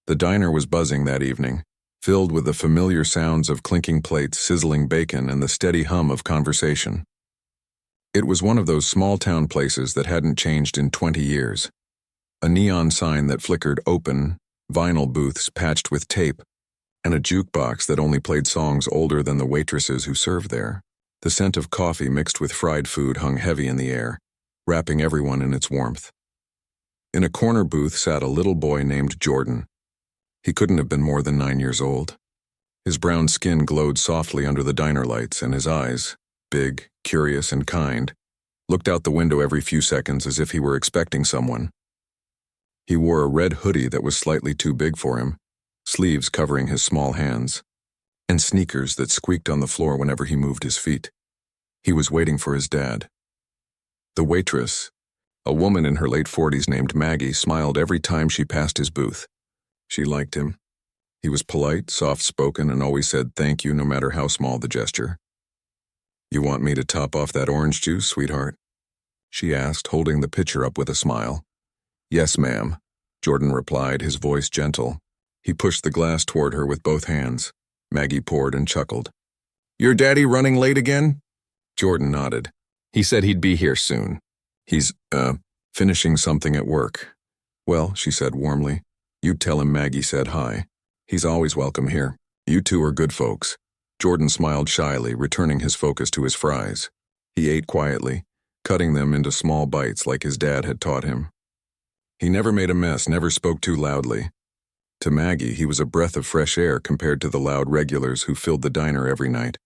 The diner was buzzing that evening, filled with the familiar sounds of clinking plates, sizzling bacon, and the steady hum of conversation. It was one of those small-town places that hadn't changed in 20 years. A neon sign that flickered open, vinyl booths patched with tape, and a jukebox that only played songs older than the waitresses who served there. The scent of coffee mixed with fried food hung heavy in the air, wrapping everyone in its warmth. In a corner booth sat a little boy named Jordan. He couldn't have been more than 9 years old. His brown skin glowed softly under the diner lights, and his eyes, big, curious, and kind, looked out the window every few seconds as if he were expecting someone. He wore a red hoodie that was slightly too big for him, sleeves covering his small hands, and sneakers that squeaked on the floor whenever he moved his feet. He was waiting for his dad. The waitress, a woman in her late 40s named Maggie, smiled every time she passed his booth. She liked him. He was polite, soft-spoken, and always said thank you no matter how small the gesture. "You want me to top off that orange juice, sweetheart?" she asked, holding the pitcher up with a smile. "Yes, ma'am," Jordan replied, his voice gentle. He pushed the glass toward her with both hands. Maggie poured and chuckled. "Your daddy running late again?" Jordan nodded. "He said he'd be here soon. He's, finishing something at work." "Well," she said warmly, "you tell him Maggie said hi. He's always welcome here. You two are good folks." Jordan smiled shyly, returning his focus to his fries. He ate quietly, cutting them into small bites like his dad had taught him. He never made a mess, never spoke too loudly. To Maggie, he was a breath of fresh air compared to the loud regulars who filled the diner every night.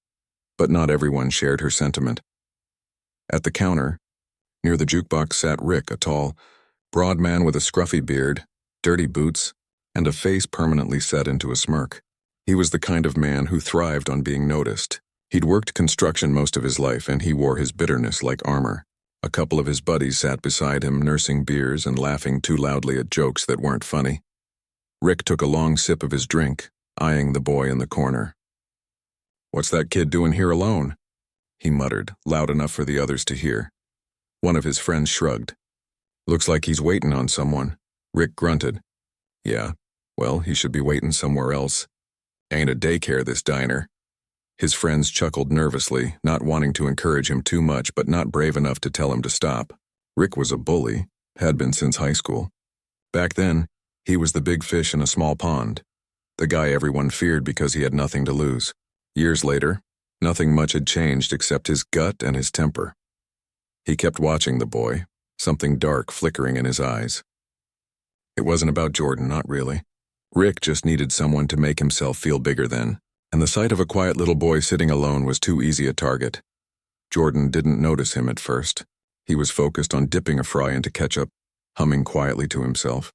But not everyone shared her sentiment. At the counter, near the jukebox, sat Rick, a tall, broad man with a scruffy beard, dirty boots, and a face permanently set into a smirk. He was the kind of man who thrived on being noticed. He'd worked construction most of his life, and he wore his bitterness like armor. A couple of his buddies sat beside him, nursing beers and laughing too loudly at jokes that weren't funny. Rick took a long sip of his drink, eyeing the boy in the corner. "What's that kid doing here alone?" he muttered, loud enough for the others to hear. One of his friends shrugged. "Looks like he's waiting on someone." Rick grunted. "Yeah, well, he should be waiting somewhere else. Ain't a daycare, this diner." His friends chuckled nervously, not wanting to encourage him too much but not brave enough to tell him to stop. Rick was a bully, had been since high school. Back then, he was the big fish in a small pond, the guy everyone feared because he had nothing to lose. Years later, nothing much had changed except his gut and his temper. He kept watching the boy, something dark flickering in his eyes. It wasn't about Jordan, not really. Rick just needed someone to make himself feel bigger then, and the sight of a quiet little boy sitting alone was too easy a target. Jordan didn't notice him at first. He was focused on dipping a fry into ketchup, humming quietly to himself.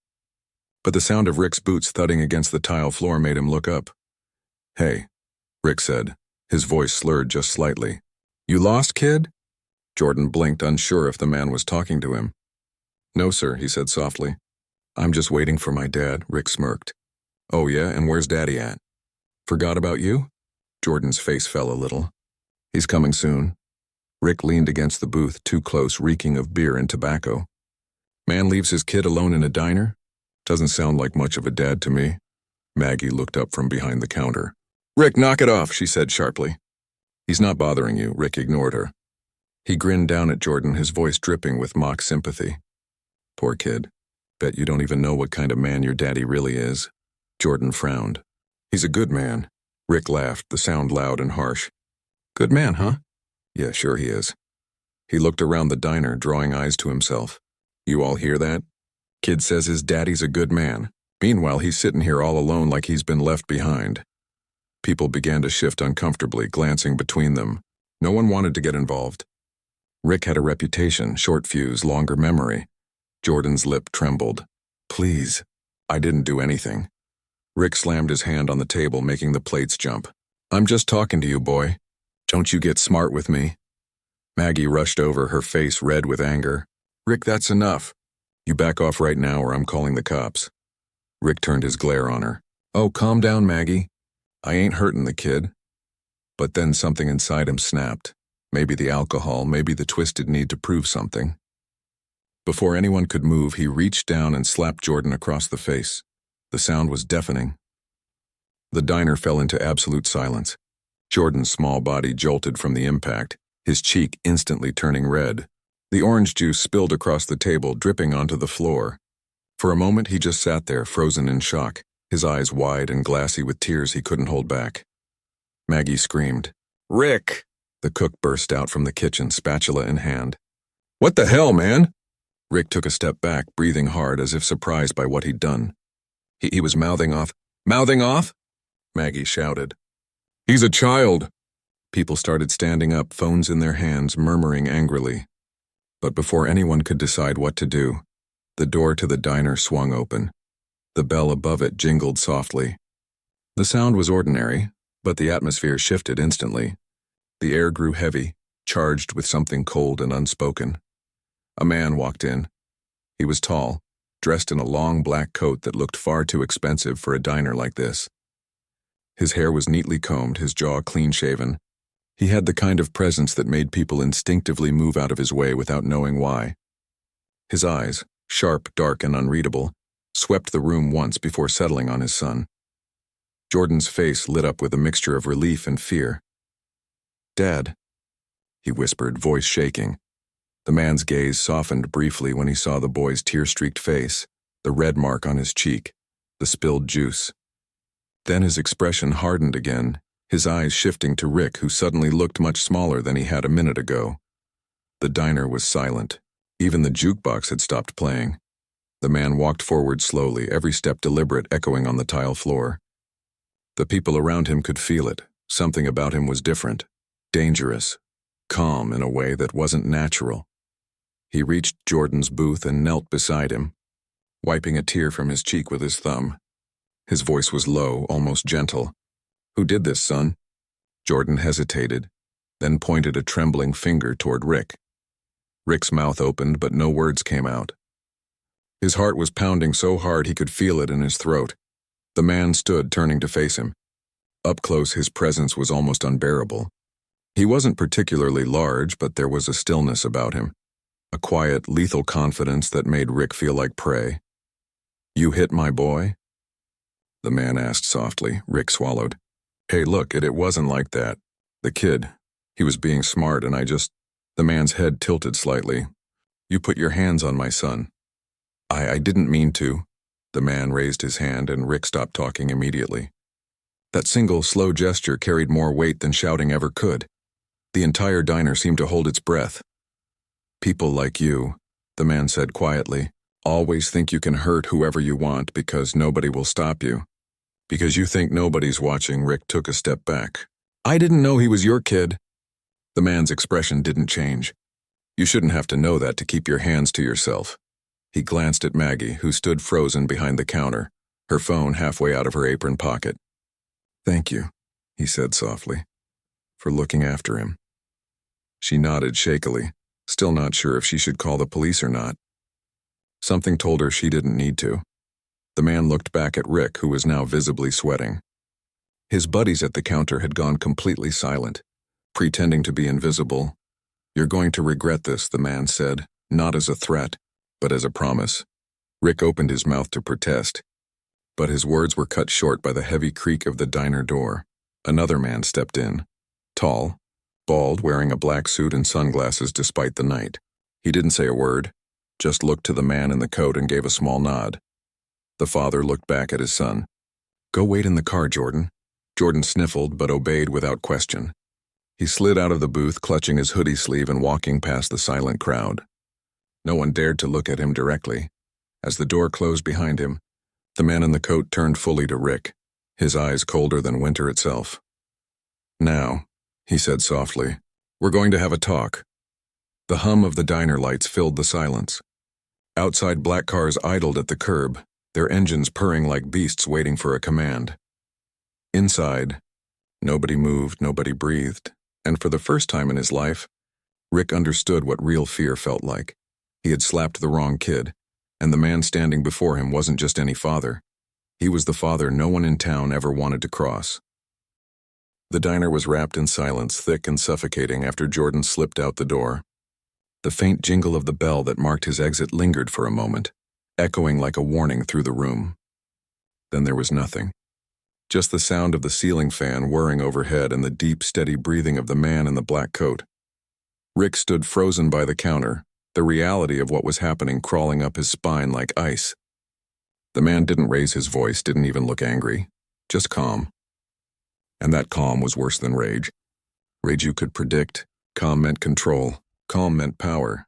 But the sound of Rick's boots thudding against the tile floor made him look up. "Hey," Rick said, his voice slurred just slightly. "You lost, kid?" Jordan blinked, unsure if the man was talking to him. "No, sir," he said softly. "I'm just waiting for my dad," Rick smirked. "Oh yeah, and where's Daddy at?" "Forgot about you?" Jordan's face fell a little. "He's coming soon." Rick leaned against the booth, too close, reeking of beer and tobacco. "Man leaves his kid alone in a diner? Doesn't sound like much of a dad to me." Maggie looked up from behind the counter. "Rick, knock it off," she said sharply. "He's not bothering you," Rick ignored her. He grinned down at Jordan, his voice dripping with mock sympathy. "Poor kid. Bet you don't even know what kind of man your daddy really is." Jordan frowned. "He's a good man." Rick laughed, the sound loud and harsh. "Good man, huh?" "Yeah, sure he is." He looked around the diner, drawing eyes to himself. "You all hear that? Kid says his daddy's a good man. Meanwhile, he's sitting here all alone like he's been left behind." People began to shift uncomfortably, glancing between them. No one wanted to get involved. Rick had a reputation, short fuse, longer memory. Jordan's lip trembled. "Please, I didn't do anything." Rick slammed his hand on the table, making the plates jump. "I'm just talking to you, boy. Don't you get smart with me." Maggie rushed over, her face red with anger. "Rick, that's enough. You back off right now or I'm calling the cops." Rick turned his glare on her. "Oh, calm down, Maggie. I ain't hurting the kid." But then something inside him snapped. Maybe the alcohol, maybe the twisted need to prove something. Before anyone could move, he reached down and slapped Jordan across the face. The sound was deafening. The diner fell into absolute silence. Jordan's small body jolted from the impact, his cheek instantly turning red. The orange juice spilled across the table, dripping onto the floor. For a moment, he just sat there, frozen in shock, his eyes wide and glassy with tears he couldn't hold back. Maggie screamed. "Rick!" The cook burst out from the kitchen, spatula in hand. "What the hell, man?" Rick took a step back, breathing hard as if surprised by what he'd done. He was mouthing off. "Mouthing off?" Maggie shouted. "He's a child." People started standing up, phones in their hands, murmuring angrily. But before anyone could decide what to do, the door to the diner swung open. The bell above it jingled softly. The sound was ordinary, but the atmosphere shifted instantly. The air grew heavy, charged with something cold and unspoken. A man walked in. He was tall, dressed in a long black coat that looked far too expensive for a diner like this. His hair was neatly combed, his jaw clean-shaven. He had the kind of presence that made people instinctively move out of his way without knowing why. His eyes, sharp, dark, and unreadable, swept the room once before settling on his son. Jordan's face lit up with a mixture of relief and fear. "Dad," he whispered, voice shaking. The man's gaze softened briefly when he saw the boy's tear-streaked face, the red mark on his cheek, the spilled juice. Then his expression hardened again, his eyes shifting to Rick, who suddenly looked much smaller than he had a minute ago. The diner was silent. Even the jukebox had stopped playing. The man walked forward slowly, every step deliberate, echoing on the tile floor. The people around him could feel it. Something about him was different, dangerous, calm in a way that wasn't natural. He reached Jordan's booth and knelt beside him, wiping a tear from his cheek with his thumb. His voice was low, almost gentle. "Who did this, son?" Jordan hesitated, then pointed a trembling finger toward Rick. Rick's mouth opened, but no words came out. His heart was pounding so hard he could feel it in his throat. The man stood, turning to face him. Up close, his presence was almost unbearable. He wasn't particularly large, but there was a stillness about him, a quiet, lethal confidence that made Rick feel like prey. "You hit my boy?" The man asked softly. Rick swallowed. "Hey, look, it wasn't like that. The kid, he was being smart and The man's head tilted slightly. "You put your hands on my son." I didn't mean to." The man raised his hand and Rick stopped talking immediately. That single, slow gesture carried more weight than shouting ever could. The entire diner seemed to hold its breath. "People like you," the man said quietly, "always think you can hurt whoever you want because nobody will stop you. Because you think nobody's watching." Rick took a step back. "I didn't know he was your kid." The man's expression didn't change. "You shouldn't have to know that to keep your hands to yourself." He glanced at Maggie, who stood frozen behind the counter, her phone halfway out of her apron pocket. "Thank you," he said softly, "for looking after him." She nodded shakily, still not sure if she should call the police or not. Something told her she didn't need to. The man looked back at Rick, who was now visibly sweating. His buddies at the counter had gone completely silent, pretending to be invisible. "You're going to regret this," the man said, not as a threat, but as a promise. Rick opened his mouth to protest, but his words were cut short by the heavy creak of the diner door. Another man stepped in, tall, bald, wearing a black suit and sunglasses despite the night. He didn't say a word, just looked to the man in the coat and gave a small nod. The father looked back at his son. "Go wait in the car, Jordan." Jordan sniffled but obeyed without question. He slid out of the booth, clutching his hoodie sleeve and walking past the silent crowd. No one dared to look at him directly. As the door closed behind him, the man in the coat turned fully to Rick, his eyes colder than winter itself. "Now," he said softly, "we're going to have a talk." The hum of the diner lights filled the silence. Outside, black cars idled at the curb, their engines purring like beasts waiting for a command. Inside, nobody moved, nobody breathed, and for the first time in his life, Rick understood what real fear felt like. He had slapped the wrong kid, and the man standing before him wasn't just any father. He was the father no one in town ever wanted to cross. The diner was wrapped in silence, thick and suffocating after Jordan slipped out the door. The faint jingle of the bell that marked his exit lingered for a moment, echoing like a warning through the room. Then there was nothing. Just the sound of the ceiling fan whirring overhead and the deep, steady breathing of the man in the black coat. Rick stood frozen by the counter, the reality of what was happening crawling up his spine like ice. The man didn't raise his voice, didn't even look angry, just calm. And that calm was worse than rage. Rage you could predict. Calm meant control. Calm meant power.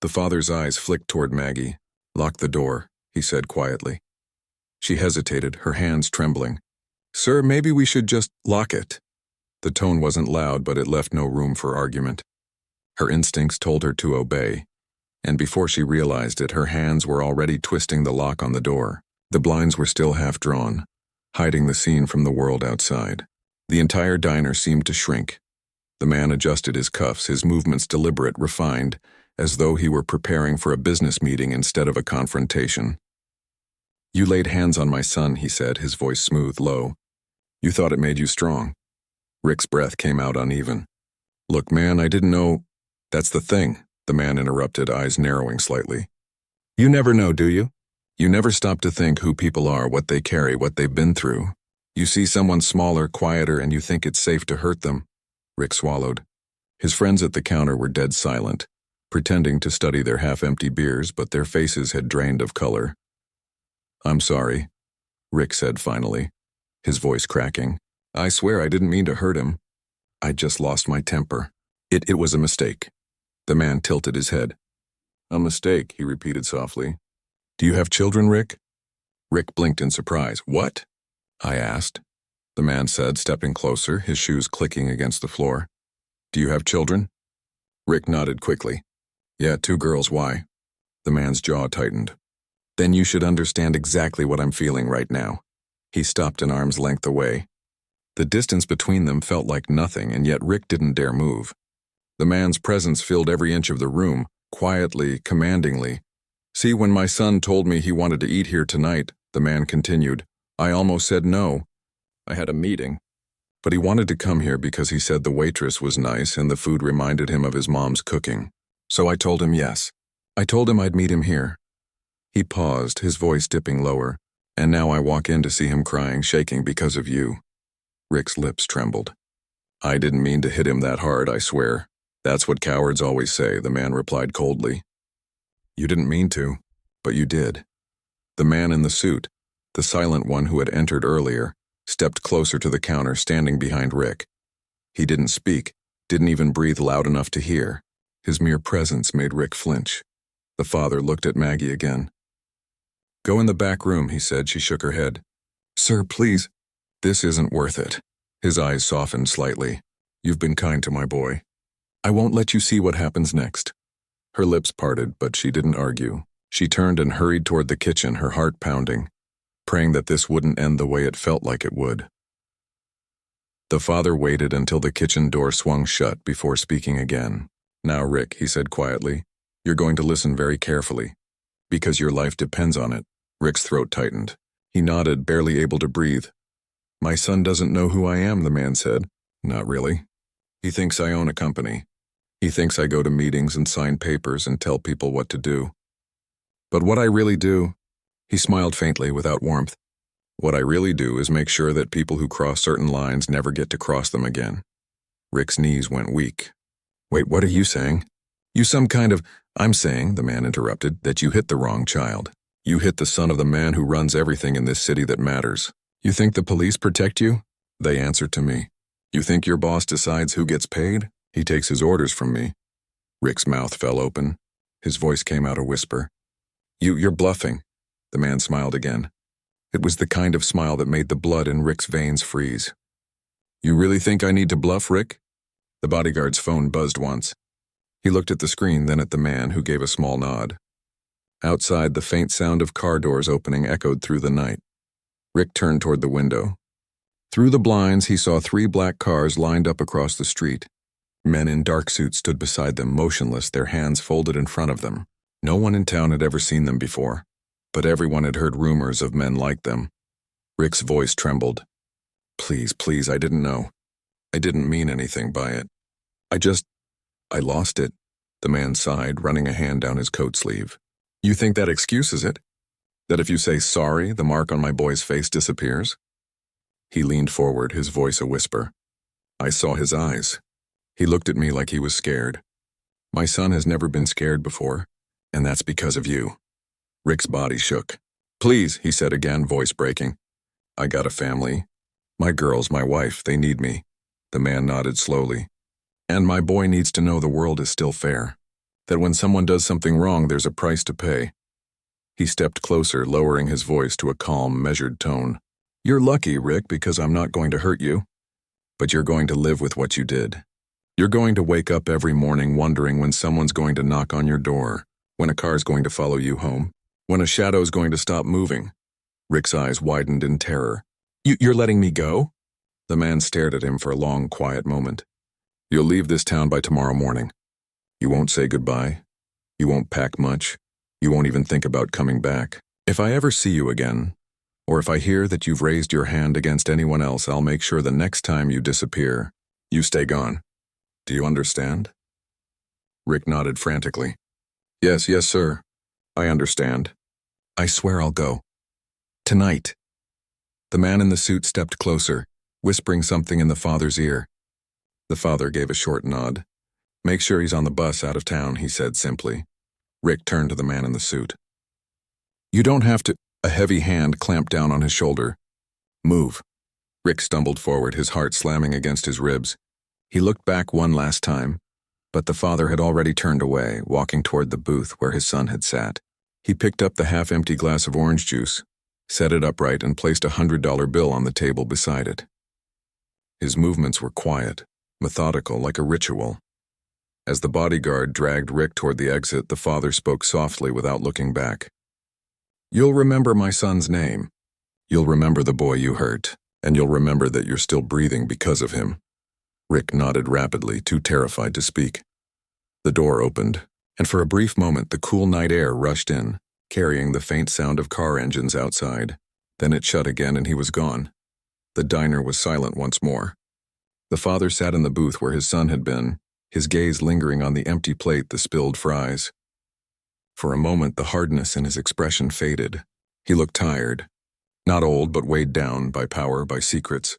The father's eyes flicked toward Maggie. "Lock the door," he said quietly. She hesitated, her hands trembling. "Sir, maybe we should just lock it." The tone wasn't loud, but it left no room for argument. Her instincts told her to obey, and before she realized it, her hands were already twisting the lock on the door. The blinds were still half drawn, hiding the scene from the world outside. The entire diner seemed to shrink. The man adjusted his cuffs, his movements deliberate, refined, as though he were preparing for a business meeting instead of a confrontation. "You laid hands on my son," he said, his voice smooth, low. "You thought it made you strong." Rick's breath came out uneven. "Look, man, I didn't know—" "That's the thing," the man interrupted, eyes narrowing slightly. "You never know, do you? You never stop to think who people are, what they carry, what they've been through. You see someone smaller, quieter, and you think it's safe to hurt them." Rick swallowed. His friends at the counter were dead silent, pretending to study their half-empty beers, but their faces had drained of color. "I'm sorry," Rick said finally, his voice cracking. "I swear I didn't mean to hurt him. I just lost my temper. It was a mistake." The man tilted his head. "A mistake," he repeated softly. "Do you have children, Rick?" Rick blinked in surprise. "What?" I asked. The man said, stepping closer, his shoes clicking against the floor. "Do you have children?" Rick nodded quickly. "Yeah, 2 girls, why?" The man's jaw tightened. "Then you should understand exactly what I'm feeling right now." He stopped an arm's length away. The distance between them felt like nothing, and yet Rick didn't dare move. The man's presence filled every inch of the room, quietly, commandingly. "See, when my son told me he wanted to eat here tonight," the man continued, "I almost said no. I had a meeting. But he wanted to come here because he said the waitress was nice and the food reminded him of his mom's cooking. So I told him yes. I told him I'd meet him here." He paused, his voice dipping lower. "And now I walk in to see him crying, shaking because of you." Rick's lips trembled. "I didn't mean to hit him that hard, I swear. That's what cowards always say," the man replied coldly. "You didn't mean to, but you did." The man in the suit, the silent one who had entered earlier, stepped closer to the counter, standing behind Rick. He didn't speak, didn't even breathe loud enough to hear. His mere presence made Rick flinch. The father looked at Maggie again. "Go in the back room," he said. She shook her head. "Sir, please." "This isn't worth it." His eyes softened slightly. "You've been kind to my boy. I won't let you see what happens next." Her lips parted, but she didn't argue. She turned and hurried toward the kitchen, her heart pounding, praying that this wouldn't end the way it felt like it would. The father waited until the kitchen door swung shut before speaking again. "Now, Rick," he said quietly, "you're going to listen very carefully, because your life depends on it." Rick's throat tightened. He nodded, barely able to breathe. "My son doesn't know who I am," the man said. "Not really. He thinks I own a company. He thinks I go to meetings and sign papers and tell people what to do. But what I really do," he smiled faintly without warmth, "what I really do is make sure that people who cross certain lines never get to cross them again." Rick's knees went weak. "Wait, what are you saying?" "You some kind of—" "I'm saying," the man interrupted, "that you hit the wrong child. You hit the son of the man who runs everything in this city that matters. You think the police protect you? They answer to me. You think your boss decides who gets paid? He takes his orders from me." Rick's mouth fell open. His voice came out a whisper. You're bluffing." The man smiled again. It was the kind of smile that made the blood in Rick's veins freeze. "You really think I need to bluff, Rick?" The bodyguard's phone buzzed once. He looked at the screen, then at the man, who gave a small nod. Outside, the faint sound of car doors opening echoed through the night. Rick turned toward the window. Through the blinds, he saw 3 black cars lined up across the street. Men in dark suits stood beside them, motionless, their hands folded in front of them. No one in town had ever seen them before, but everyone had heard rumors of men like them. Rick's voice trembled. Please, I didn't know. I didn't mean anything by it. I lost it," the man sighed, running a hand down his coat sleeve. "You think that excuses it?" That if you say sorry, the mark on my boy's face disappears? He leaned forward, his voice a whisper. I saw his eyes. He looked at me like he was scared. My son has never been scared before, and that's because of you. Rick's body shook. Please, he said again, voice breaking. I got a family. My girls, my wife, they need me. The man nodded slowly. And my boy needs to know the world is still fair. That when someone does something wrong, there's a price to pay. He stepped closer, lowering his voice to a calm, measured tone. You're lucky, Rick, because I'm not going to hurt you. But you're going to live with what you did. You're going to wake up every morning wondering when someone's going to knock on your door, when a car's going to follow you home, when a shadow's going to stop moving. Rick's eyes widened in terror. You're letting me go? The man stared at him for a long, quiet moment. You'll leave this town by tomorrow morning. You won't say goodbye. You won't pack much. You won't even think about coming back. If I ever see you again, or if I hear that you've raised your hand against anyone else, I'll make sure the next time you disappear, you stay gone. Do you understand? Rick nodded frantically. Yes, sir. I understand. I swear I'll go. Tonight. The man in the suit stepped closer, whispering something in the father's ear. The father gave a short nod. Make sure he's on the bus out of town, he said simply. Rick turned to the man in the suit. You don't have to. A heavy hand clamped down on his shoulder. Move. Rick stumbled forward, his heart slamming against his ribs. He looked back one last time, but the father had already turned away, walking toward the booth where his son had sat. He picked up the half-empty glass of orange juice, set it upright, and placed a $100 bill on the table beside it. His movements were quiet, methodical, like a ritual. As the bodyguard dragged Rick toward the exit, the father spoke softly without looking back. You'll remember my son's name. You'll remember the boy you hurt, and you'll remember that you're still breathing because of him. Rick nodded rapidly, too terrified to speak. The door opened, and for a brief moment the cool night air rushed in, carrying the faint sound of car engines outside. Then it shut again and he was gone. The diner was silent once more. The father sat in the booth where his son had been, his gaze lingering on the empty plate, the spilled fries. For a moment the hardness in his expression faded. He looked tired. Not old, but weighed down by power, by secrets,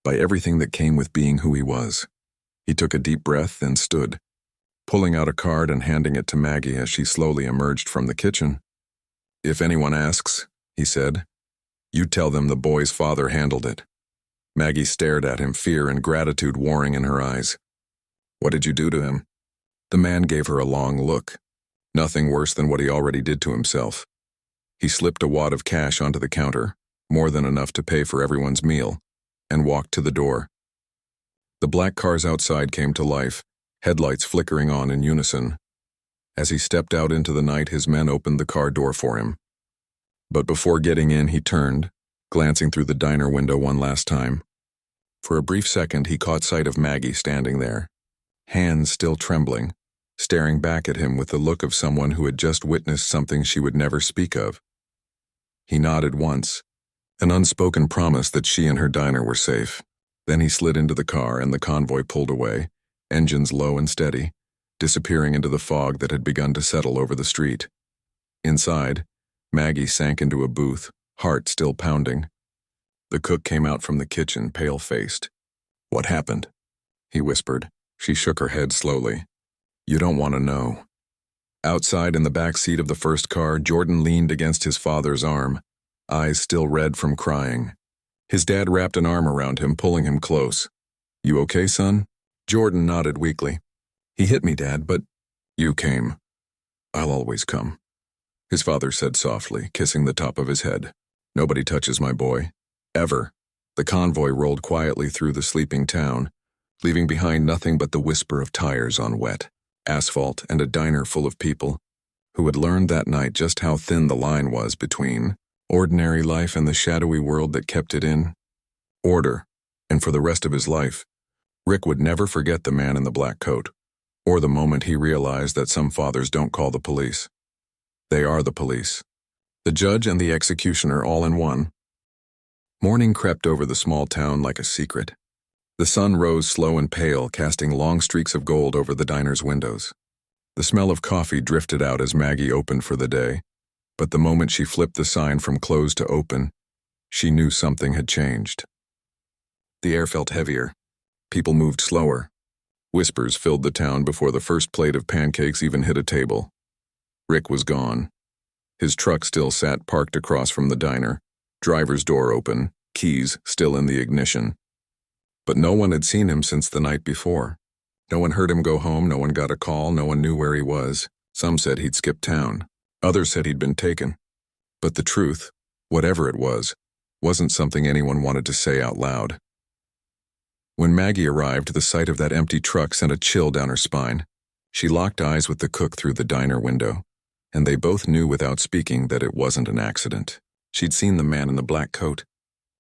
by everything that came with being who he was. He took a deep breath and stood, pulling out a card and handing it to Maggie as she slowly emerged from the kitchen. If anyone asks, he said, you tell them the boy's father handled it. Maggie stared at him, fear and gratitude warring in her eyes. What did you do to him? The man gave her a long look. Nothing worse than what he already did to himself. He slipped a wad of cash onto the counter, more than enough to pay for everyone's meal, and walked to the door. The black cars outside came to life, headlights flickering on in unison. As he stepped out into the night, his men opened the car door for him. But before getting in, he turned, glancing through the diner window one last time. For a brief second, he caught sight of Maggie standing there, hands still trembling, staring back at him with the look of someone who had just witnessed something she would never speak of. He nodded once, an unspoken promise that she and her diner were safe. Then he slid into the car and the convoy pulled away, engines low and steady, disappearing into the fog that had begun to settle over the street. Inside, Maggie sank into a booth, heart still pounding. The cook came out from the kitchen, pale-faced. What happened? He whispered. She shook her head slowly. You don't want to know. Outside in the back seat of the first car, Jordan leaned against his father's arm, eyes still red from crying. His dad wrapped an arm around him, pulling him close. You okay, son? Jordan nodded weakly. He hit me, Dad, but you came. I'll always come. His father said softly, kissing the top of his head. Nobody touches my boy. Ever. The convoy rolled quietly through the sleeping town, leaving behind nothing but the whisper of tires on wet asphalt and a diner full of people who had learned that night just how thin the line was between ordinary life and the shadowy world that kept it in. Order. And for the rest of his life, Rick would never forget the man in the black coat, or the moment he realized that some fathers don't call the police. They are the police. The judge and the executioner all in one. Morning crept over the small town like a secret. The sun rose slow and pale, casting long streaks of gold over the diner's windows. The smell of coffee drifted out as Maggie opened for the day, But the moment she flipped the sign from closed to open, she knew something had changed. The air felt heavier. People moved slower. Whispers filled the town before the first plate of pancakes even hit a table. Rick was gone. His truck still sat parked across from the diner, driver's door open, keys still in the ignition. But no one had seen him since the night before. No one heard him go home, no one got a call, no one knew where he was. Some said he'd skipped town. Others said he'd been taken. But the truth, whatever it was, wasn't something anyone wanted to say out loud. When Maggie arrived, the sight of that empty truck sent a chill down her spine. She locked eyes with the cook through the diner window, and they both knew without speaking that it wasn't an accident. She'd seen the man in the black coat.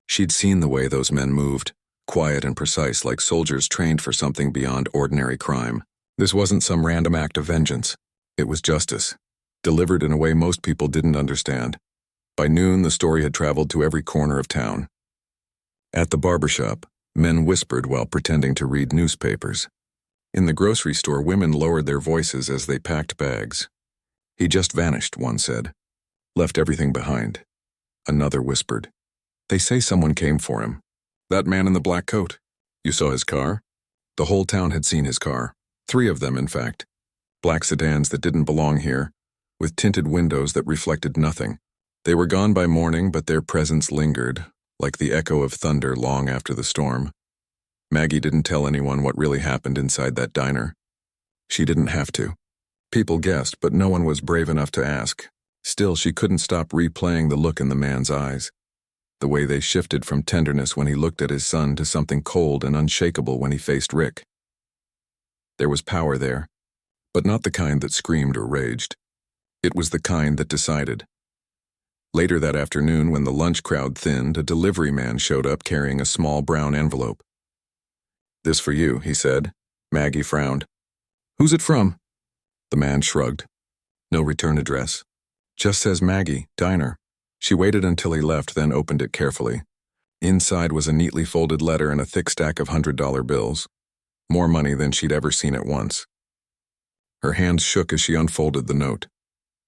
She'd seen the way those men moved, quiet and precise like soldiers trained for something beyond ordinary crime. This wasn't some random act of vengeance. It was justice, delivered in a way most people didn't understand. By noon, the story had traveled to every corner of town. At the barbershop, men whispered while pretending to read newspapers. In the grocery store, women lowered their voices as they packed bags. He just vanished, one said. Left everything behind. Another whispered. They say someone came for him. That man in the black coat. You saw his car? The whole town had seen his car. 3 of them, in fact. Black sedans that didn't belong here, with tinted windows that reflected nothing. They were gone by morning, but their presence lingered, like the echo of thunder long after the storm. Maggie didn't tell anyone what really happened inside that diner. She didn't have to. People guessed, but no one was brave enough to ask. Still, she couldn't stop replaying the look in the man's eyes. The way they shifted from tenderness when he looked at his son to something cold and unshakable when he faced Rick. There was power there, but not the kind that screamed or raged. It was the kind that decided. Later that afternoon, when the lunch crowd thinned, a delivery man showed up carrying a small brown envelope. "This for you," he said. Maggie frowned. "Who's it from?" The man shrugged. "No return address. Just says Maggie, diner." She waited until he left, then opened it carefully. Inside was a neatly folded letter and a thick stack of $100 bills. More money than she'd ever seen at once. Her hands shook as she unfolded the note.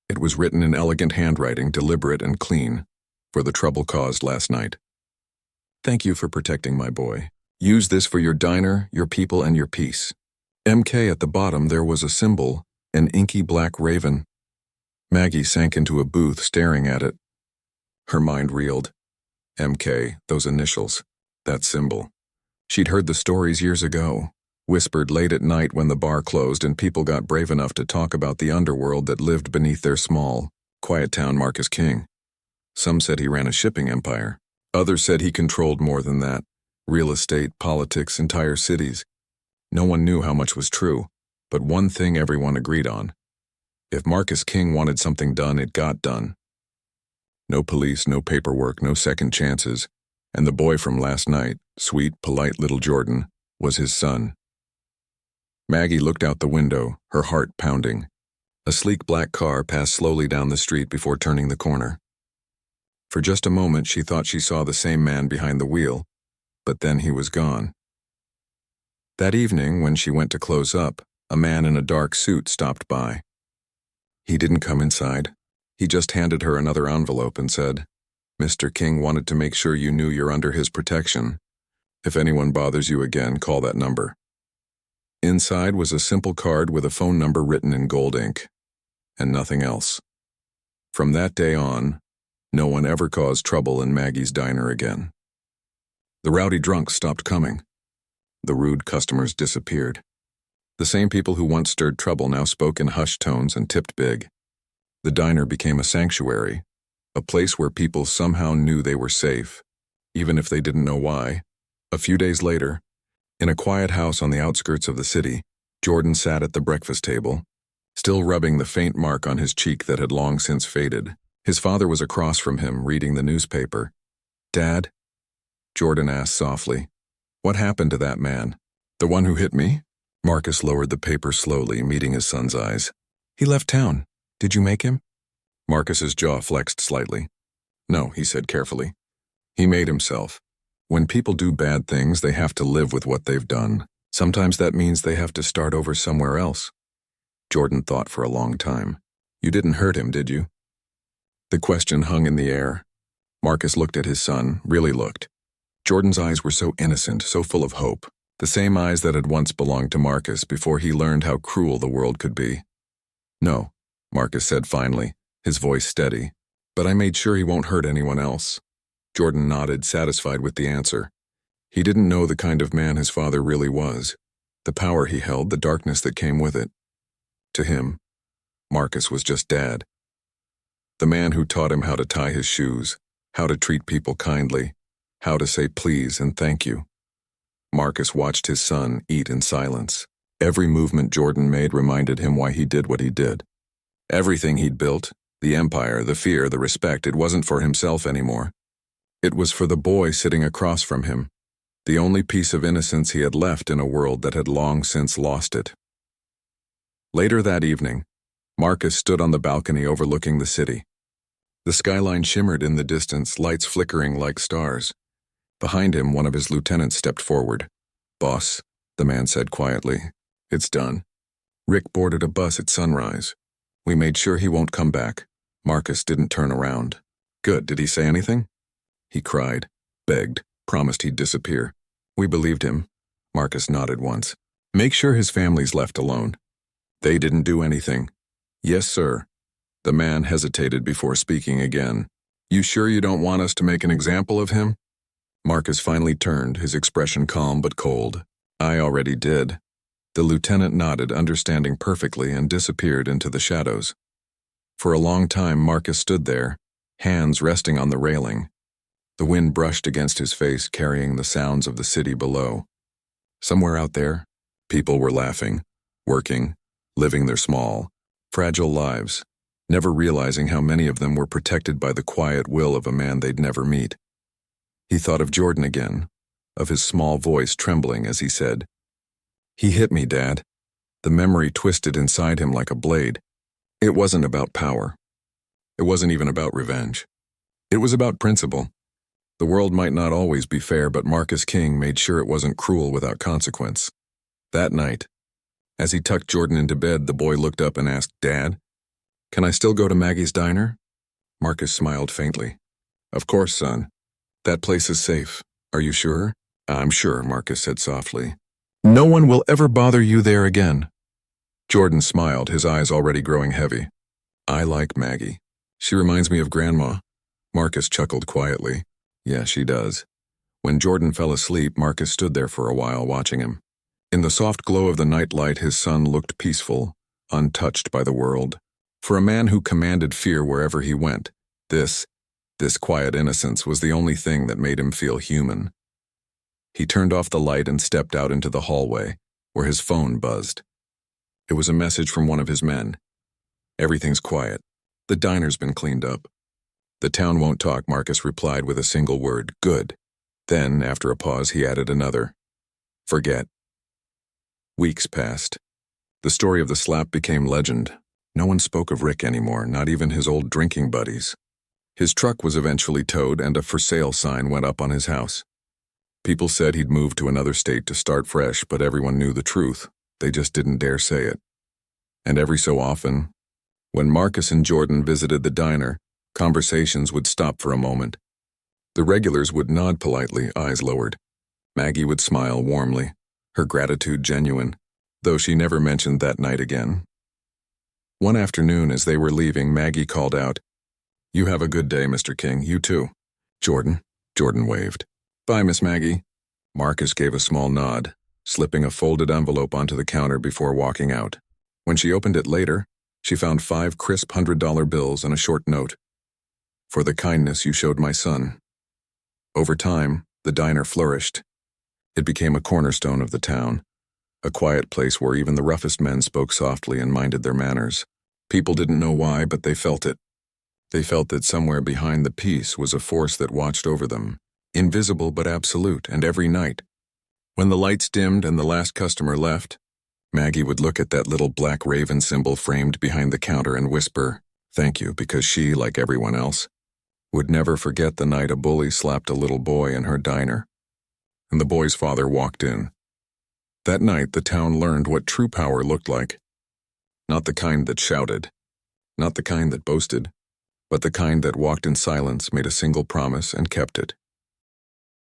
It was written in elegant handwriting, deliberate and clean, for the trouble caused last night. "Thank you for protecting my boy. Use this for your diner, your people, and your peace." MK at the bottom, there was a symbol, an inky black raven. Maggie sank into a booth, staring at it. Her mind reeled. MK, those initials, that symbol. She'd heard the stories years ago, whispered late at night when the bar closed and people got brave enough to talk about the underworld that lived beneath their small, quiet town Marcus King. Some said he ran a shipping empire. Others said he controlled more than that. Real estate, politics, entire cities. No one knew how much was true, but one thing everyone agreed on. If Marcus King wanted something done, it got done. No police, no paperwork, no second chances, and the boy from last night, sweet, polite little Jordan, was his son. Maggie looked out the window, her heart pounding. A sleek black car passed slowly down the street before turning the corner. For just a moment she thought she saw the same man behind the wheel, but then he was gone. That evening, when she went to close up, a man in a dark suit stopped by. He didn't come inside. He just handed her another envelope and said, "Mr. King wanted to make sure you knew you're under his protection. If anyone bothers you again, call that number." Inside was a simple card with a phone number written in gold ink, and nothing else. From that day on, no one ever caused trouble in Maggie's diner again. The rowdy drunks stopped coming. The rude customers disappeared. The same people who once stirred trouble now spoke in hushed tones and tipped big. The diner became a sanctuary, a place where people somehow knew they were safe, even if they didn't know why. A few days later, in a quiet house on the outskirts of the city, Jordan sat at the breakfast table, still rubbing the faint mark on his cheek that had long since faded. His father was across from him, reading the newspaper. "Dad?" Jordan asked softly. "What happened to that man?" "The one who hit me?" Marcus lowered the paper slowly, meeting his son's eyes. "He left town. Did you make him?" Marcus's jaw flexed slightly. "No," he said carefully. "He made himself. When people do bad things, they have to live with what they've done. Sometimes that means they have to start over somewhere else." Jordan thought for a long time. "You didn't hurt him, did you?" The question hung in the air. Marcus looked at his son, really looked. Jordan's eyes were so innocent, so full of hope, the same eyes that had once belonged to Marcus before he learned how cruel the world could be. "No," Marcus said finally, his voice steady, "but I made sure he won't hurt anyone else." Jordan nodded, satisfied with the answer. He didn't know the kind of man his father really was, the power he held, the darkness that came with it. To him, Marcus was just Dad. The man who taught him how to tie his shoes, how to treat people kindly, how to say please and thank you. Marcus watched his son eat in silence. Every movement Jordan made reminded him why he did what he did. Everything he'd built, the empire, the fear, the respect, it wasn't for himself anymore. It was for the boy sitting across from him, the only piece of innocence he had left in a world that had long since lost it. Later that evening, Marcus stood on the balcony overlooking the city. The skyline shimmered in the distance, lights flickering like stars. Behind him, one of his lieutenants stepped forward. "Boss," the man said quietly, "it's done. Rick boarded a bus at sunrise. We made sure he won't come back." Marcus didn't turn around. "Good, did he say anything?" He cried, begged, promised he'd disappear. We believed him. Marcus nodded once. "Make sure his family's left alone." "They didn't do anything." "Yes, sir." The man hesitated before speaking again. "You sure you don't want us to make an example of him?" Marcus finally turned, his expression calm but cold. "I already did." The lieutenant nodded, understanding perfectly, and disappeared into the shadows. For a long time, Marcus stood there, hands resting on the railing. The wind brushed against his face, carrying the sounds of the city below. Somewhere out there, people were laughing, working, living their small, fragile lives, never realizing how many of them were protected by the quiet will of a man they'd never meet. He thought of Jordan again, of his small voice trembling as he said, "He hit me, Dad." The memory twisted inside him like a blade. It wasn't about power. It wasn't even about revenge. It was about principle. The world might not always be fair, but Marcus King made sure it wasn't cruel without consequence. That night, as he tucked Jordan into bed, the boy looked up and asked, "Dad, can I still go to Maggie's diner?" Marcus smiled faintly. "Of course, son. That place is safe. Are you sure?" "I'm sure," Marcus said softly. "No one will ever bother you there again." Jordan smiled, his eyes already growing heavy. "I like Maggie. She reminds me of Grandma." Marcus chuckled quietly. "Yeah, she does." When Jordan fell asleep, Marcus stood there for a while, watching him. In the soft glow of the nightlight, his son looked peaceful, untouched by the world. For a man who commanded fear wherever he went, this quiet innocence was the only thing that made him feel human. He turned off the light and stepped out into the hallway, where his phone buzzed. It was a message from one of his men. "Everything's quiet. The diner's been cleaned up." "The town won't talk," Marcus replied with a single word, "Good." Then, after a pause, he added another, "Forget." Weeks passed. The story of the slap became legend. No one spoke of Rick anymore, not even his old drinking buddies. His truck was eventually towed and a "for sale" sign went up on his house. People said he'd moved to another state to start fresh, but everyone knew the truth. They just didn't dare say it. And every so often, when Marcus and Jordan visited the diner, conversations would stop for a moment. The regulars would nod politely, eyes lowered. Maggie would smile warmly, her gratitude genuine, though she never mentioned that night again. One afternoon, as they were leaving, Maggie called out, "You have a good day, Mr. King. You too." "Jordan." Jordan waved. "Bye, Miss Maggie." Marcus gave a small nod, slipping a folded envelope onto the counter before walking out. When she opened it later, she found 5 crisp $100 bills and a short note. "For the kindness you showed my son." Over time, the diner flourished. It became a cornerstone of the town, a quiet place where even the roughest men spoke softly and minded their manners. People didn't know why, but they felt it. They felt that somewhere behind the peace was a force that watched over them, invisible but absolute, and every night, when the lights dimmed and the last customer left, Maggie would look at that little black raven symbol framed behind the counter and whisper, "Thank you," because she, like everyone else, would never forget the night a bully slapped a little boy in her diner, and the boy's father walked in. That night, the town learned what true power looked like. Not the kind that shouted, not the kind that boasted, but the kind that walked in silence, made a single promise, and kept it.